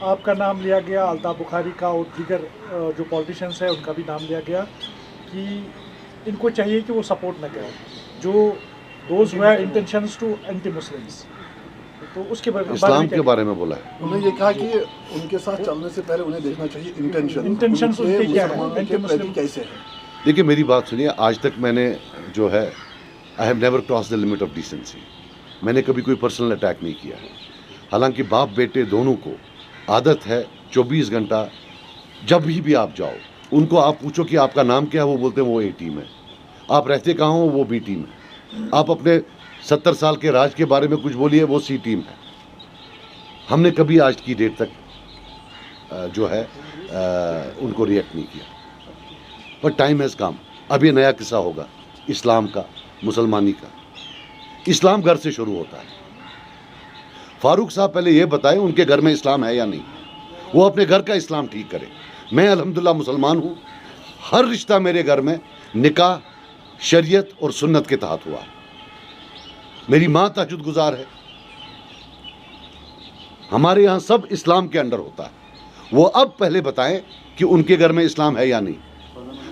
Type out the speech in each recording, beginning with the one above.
आपका नाम लिया गया, अल्ताफ बुखारी का और दीगर जो पॉलिटिशियंस है उनका भी नाम लिया गया कि इनको चाहिए कि वो सपोर्ट न करें जो those who have intentions to anti Muslims. तो उसके बारे इस्लाम के बारे में बोला है। उन्होंने ये कहा कि उनके साथ चलने से पहले उन्हें देखना चाहिए इंटेंशंस उनके क्या है, एंटी मुस्लिम कैसे है। देखिए मेरी बात सुनिए, आज तक मैंने जो है I have never cross the limit of decency. मैंने कभी कोई पर्सनल अटैक नहीं किया है। हालांकि बाप बेटे दोनों को आदत है 24 घंटा जब भी आप जाओ उनको आप पूछो कि आपका नाम क्या है, वो बोलते हैं वो ए टीम है। आप रहते कहाँ हो, वो बी टीम है। आप अपने 70 साल के राज के बारे में कुछ बोलिए, वो सी टीम है। हमने कभी आज की डेट तक जो है उनको रिएक्ट नहीं किया। पर टाइम हैज़ कम। अब ये नया किस्सा होगा इस्लाम का, मुसलमानी का। इस्लाम घर से शुरू होता है। फारूक साहब पहले ये बताएं उनके घर में इस्लाम है या नहीं। वो अपने घर का इस्लाम ठीक करें। मैं अल्हम्दुलिल्लाह मुसलमान हूँ। हर रिश्ता मेरे घर में निकाह, शरीयत और सुन्नत के तहत हुआ है। मेरी माँ तहज्जुद गुजार है। हमारे यहाँ सब इस्लाम के अंडर होता है। वो अब पहले बताएं कि उनके घर में इस्लाम है या नहीं।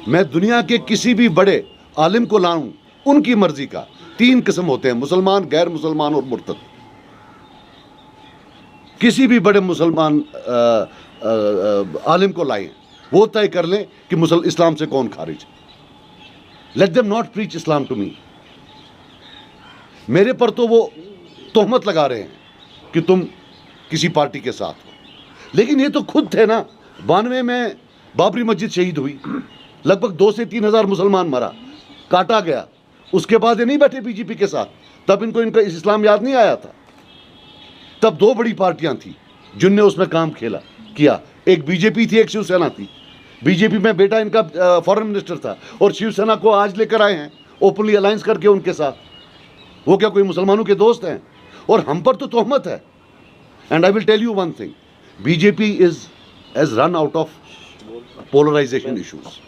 मैं दुनिया के किसी भी बड़े आलिम को लाऊं, उनकी मर्जी का। 3 किस्म होते हैं, मुसलमान, गैर मुसलमान और मुर्तद। किसी भी बड़े मुसलमान आलिम को लाएं, वो तय कर लें कि इस्लाम से कौन खारिज है। Let them not preach Islam to me. मेरे पर तो वो तोहमत लगा रहे हैं कि तुम किसी पार्टी के साथ हो, लेकिन ये तो खुद थे ना। 92 में बाबरी मस्जिद शहीद हुई, लगभग 2 से 3 हज़ार मुसलमान मरा, काटा गया। उसके बाद ये नहीं बैठे बीजेपी के साथ। तब इनको इनका इस्लाम याद नहीं आया था। तब 2 बड़ी पार्टियां थी जिनने उसमें काम किया। एक बीजेपी थी, एक शिवसेना थी। बीजेपी में बेटा इनका फॉरेन मिनिस्टर था और शिवसेना को आज लेकर आए हैं ओपनली अलायंस करके उनके साथ। वो क्या कोई मुसलमानों के दोस्त हैं? और हम पर तो तोहमत है। And I will tell you one thing, BJP has run out of polarisation issues.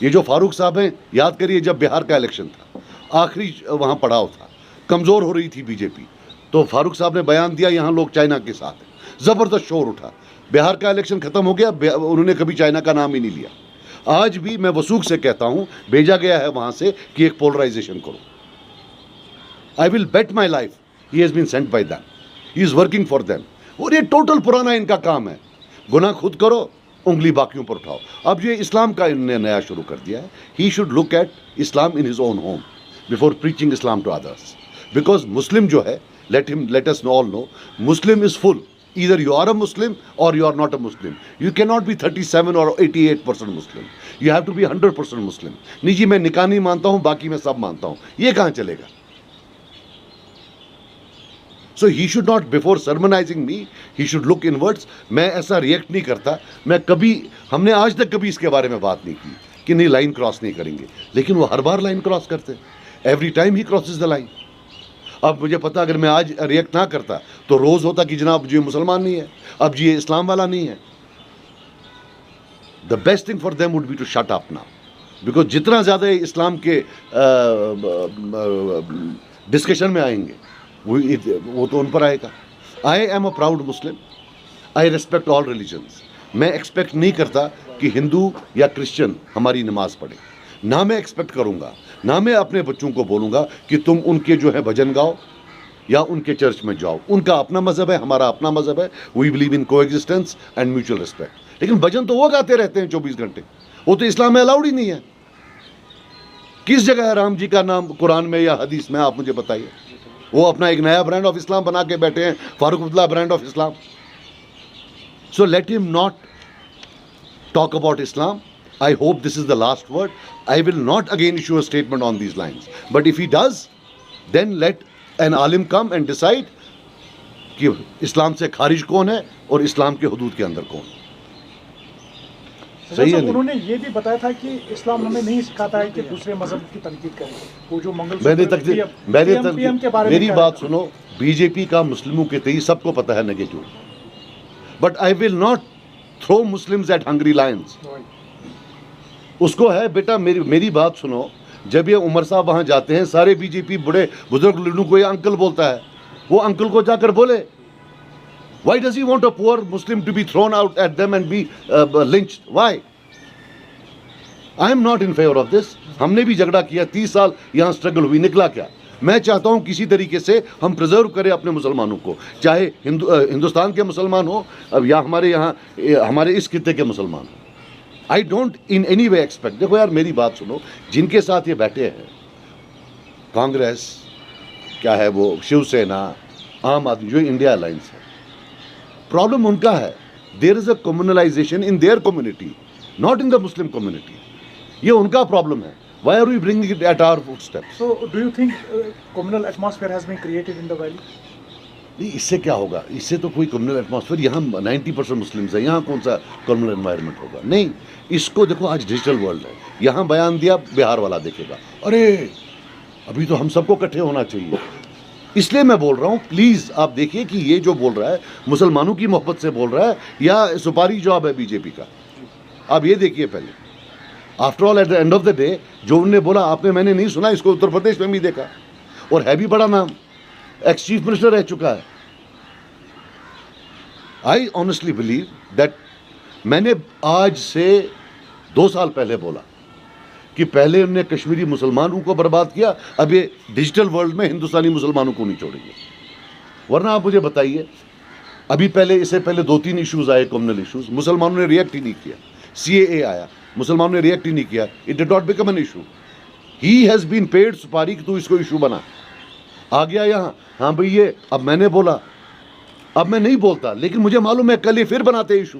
ये जो फारूक साहब हैं, याद करिए जब बिहार का इलेक्शन था, आखिरी वहाँ पड़ाव था, कमज़ोर हो रही थी बीजेपी, तो फारूक साहब ने बयान दिया यहाँ लोग चाइना के साथ हैं। ज़बरदस्त शोर उठा। बिहार का इलेक्शन ख़त्म हो गया, उन्होंने कभी चाइना का नाम ही नहीं लिया। आज भी मैं वसूख से कहता हूँ, भेजा गया है वहाँ से कि एक पोलराइजेशन करो। I will bet my life he has been sent by them, he is working for them. और ये टोटल पुराना इनका काम है। गुनाह खुद करो, उंगली बाकियों पर उठाओ। अब ये इस्लाम का इन्होंने नया शुरू कर दिया है। He should look at Islam in his own home before preaching Islam to others. Because Muslim जो है, let us all know, Muslim is full. Either you are a Muslim or you are not a Muslim. You cannot be 37 or 88% Muslim. You have to be 100% Muslim. नहीं जी मैं निकाह नहीं मानता हूँ, बाकी मैं सब मानता हूँ, ये कहाँ चलेगा? So he should not, before sermonizing me, he should look inwards. मैं ऐसा रिएक्ट नहीं करता। मैं कभी, हमने आज तक कभी इसके बारे में बात नहीं की कि नहीं लाइन क्रॉस नहीं करेंगे, लेकिन वो हर बार लाइन क्रॉस करते। Every time he crosses the line. अब मुझे पता, अगर मैं आज रिएक्ट ना करता तो रोज़ होता कि जनाब जी मुसलमान नहीं है, अब जी ये इस्लाम वाला नहीं है। The best thing for them would be to shut up now, because जितना ज़्यादा इस्लाम के डिस्कशन में आएंगे वो तो उन पर आएगा। I am a proud Muslim, I respect all religions. मैं एक्सपेक्ट नहीं करता कि हिंदू या क्रिश्चियन हमारी नमाज पढ़े, ना मैं एक्सपेक्ट करूँगा, ना मैं अपने बच्चों को बोलूँगा कि तुम उनके जो है भजन गाओ या उनके चर्च में जाओ। उनका अपना मज़हब है, हमारा अपना मज़हब है। We believe in coexistence and mutual respect. लेकिन भजन तो वो गाते रहते हैं 24 घंटे, वो तो इस्लाम में अलाउड ही नहीं है। किस जगह है राम जी का नाम कुरान में या हदीस में? आप मुझे बताइए। वो अपना एक नया ब्रांड ऑफ इस्लाम बना के बैठे हैं, Farooq Abdullah brand of Islam. So let him not talk about Islam. I hope this is the last word. I will not again issue a statement on these lines. But if he does, then let an alim come and decide कि इस्लाम से खारिज कौन है और इस्लाम के हदूद के अंदर कौन। सही है। उन्होंने ये भी बताया था कि इस्लाम हमें नहीं सिखाता है कि दूसरे मजहब की तनकीद करें। वो जो मेरी बात सुनो, बीजेपी का मुस्लिमों के तई सबको पता है negative, but I will not throw Muslims at hungry lions. उसको है बेटा, मेरी बात सुनो, जब ये उमर साहब वहाँ जाते हैं, सारे बीजेपी बड़े बुजुर्ग लोगों को ये अंकल बोलता है, वो अंकल को जाकर बोले Why does he want a poor Muslim to be thrown out at them and be lynched? Why? I am not in favor of this. हमने भी झगड़ा किया, 30 साल यहाँ स्ट्रगल हुई, निकला क्या? मैं चाहता हूँ किसी तरीके से हम प्रिजर्व करें अपने मुसलमानों को, चाहे हिंदुस्तान के मुसलमान हो अब या हमारे यहाँ हमारे इस खित्ते के मुसलमान हो। I don't in any way expect, देखो यार मेरी बात सुनो, जिनके साथ ये बैठे हैं कांग्रेस, क्या है वो, शिवसेना, आम आदमी, जो इंडिया अलायंस है, प्रॉब्लम उनका है, there is a communalisation in their community, not in the Muslim community. ये उनका प्रॉब्लम है। Why are we bringing it at our footsteps? So, do you think communal atmosphere has been created in the valley? नहीं, इससे क्या होगा? इससे तो कोई कम्युनल एटमॉस्फेयर, यहाँ 90% मुस्लिम्स हैं, यहाँ कौन सा कम्युनल एनवायरनमेंट होगा? नहीं, इसको देखो, आज डिजिटल वर्ल्ड है, यहाँ बयान दिया, बिहार वाला देखेगा, अरे अभी तो हम सबको इकट्ठे होना चाहिए। इसलिए मैं बोल रहा हूँ, प्लीज़ आप देखिए कि ये जो बोल रहा है मुसलमानों की मोहब्बत से बोल रहा है या सुपारी जॉब है बीजेपी का। आप ये देखिए पहले, after all at the end of the day जो उन्होंने बोला आपने, मैंने नहीं सुना, इसको उत्तर प्रदेश में भी देखा, और है भी बड़ा नाम, एक्स चीफ मिनिस्टर रह चुका है। आई ऑनेस्टली बिलीव दैट, मैंने आज से 2 साल पहले बोला कि पहले उन्होंने कश्मीरी मुसलमानों को बर्बाद किया, अब ये डिजिटल वर्ल्ड में हिंदुस्तानी मुसलमानों को नहीं छोड़ेंगे। वरना आप मुझे बताइए, अभी पहले, इससे पहले 2-3 इश्यूज आए, कम्युनल इश्यूज, मुसलमानों ने रिएक्ट ही नहीं किया। CAA आया, मुसलमानों ने रिएक्ट ही नहीं किया, it did not become an issue. He has been paid सुपारी कि तू इसको इशू बना, आ गया यहाँ, हाँ भाई ये अब मैंने बोला, अब मैं नहीं बोलता, लेकिन मुझे मालूम है कल ये फिर बनाते इशू।